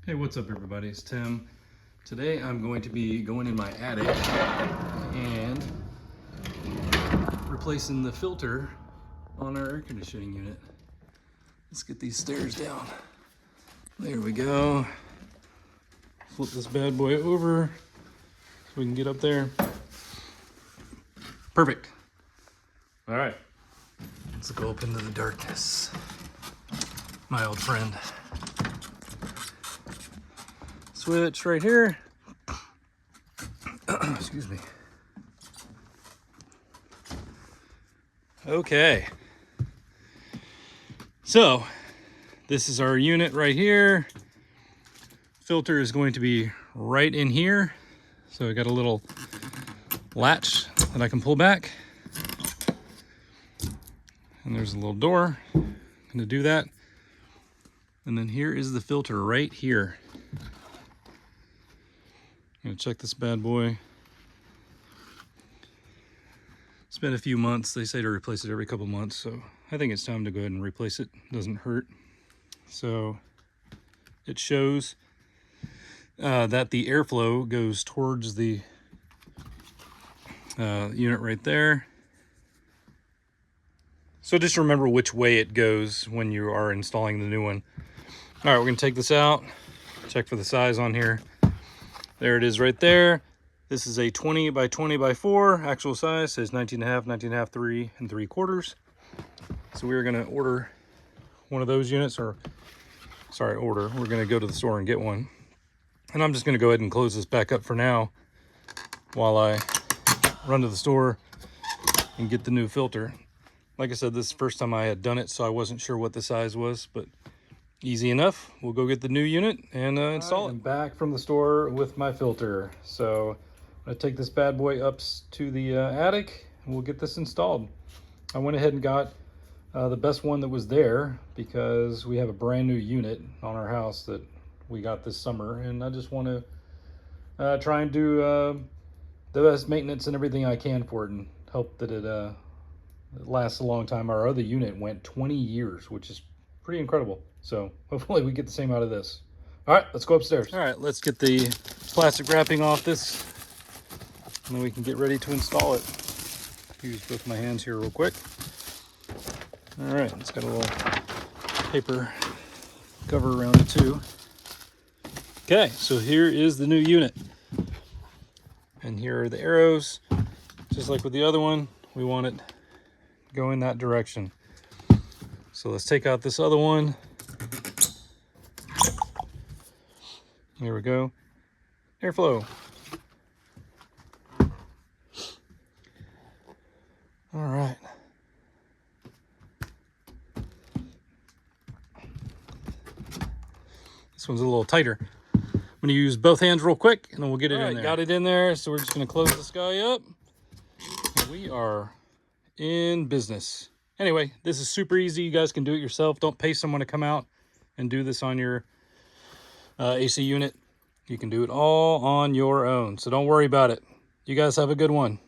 Hey, what's up everybody? It's Tim. Today I'm going to be going in my attic and replacing the filter on our air conditioning unit. Let's get these stairs down. There we go. Flip this bad boy over so we can get up there. Perfect. All right, let's go up into the darkness. My old friend. Switch right here. Excuse me. Okay. So, this is our unit right here. Filter is going to be right in here. So I got a little latch that I can pull back. And there's a little door. I'm gonna do that. And then here is the filter right here. I'm gonna check this bad boy. It's been a few months. They say to replace it every couple months, so I think it's time to go ahead and replace it. Doesn't hurt. So it shows that the airflow goes towards the unit right there. So just remember which way it goes when you are installing the new one. All right, we're gonna take this out, check for the size on here. There it is right there. This is a 20 by 20 by 4. Actual size says 19.5, 19.5, 3 3/4. So we're gonna order one of those units, or sorry, order. We're gonna go to the store and get one. And I'm just gonna go ahead and close this back up for now while I run to the store and get the new filter. Like I said, this is the first time I had done it, so I wasn't sure what the size was, but easy enough. We'll go get the new unit and install it. I'm back from the store with my filter. So I'm gonna take this bad boy up to the attic and we'll get this installed. I went ahead and got the best one that was there because we have a brand new unit on our house that we got this summer, and I just want to try and do the best maintenance and everything I can for it and hope that it lasts a long time. Our other unit went 20 years, which is pretty incredible. So hopefully we get the same out of this. All right, let's go upstairs. All right, let's get the plastic wrapping off this and then we can get ready to install it. Use both my hands here real quick. All right, it's got a little paper cover around it too. Okay, so here is the new unit. And here are the arrows. Just like with the other one, we want it go in that direction. So let's take out this other one. There we go. Airflow. All right. This one's a little tighter. I'm gonna use both hands real quick and then we'll get it in there. Got it in there, so we're just gonna close this guy up. And we are in business. Anyway, this is super easy. You guys can do it yourself. Don't pay someone to come out and do this on your AC unit. You can do it all on your own. So don't worry about it. You guys have a good one.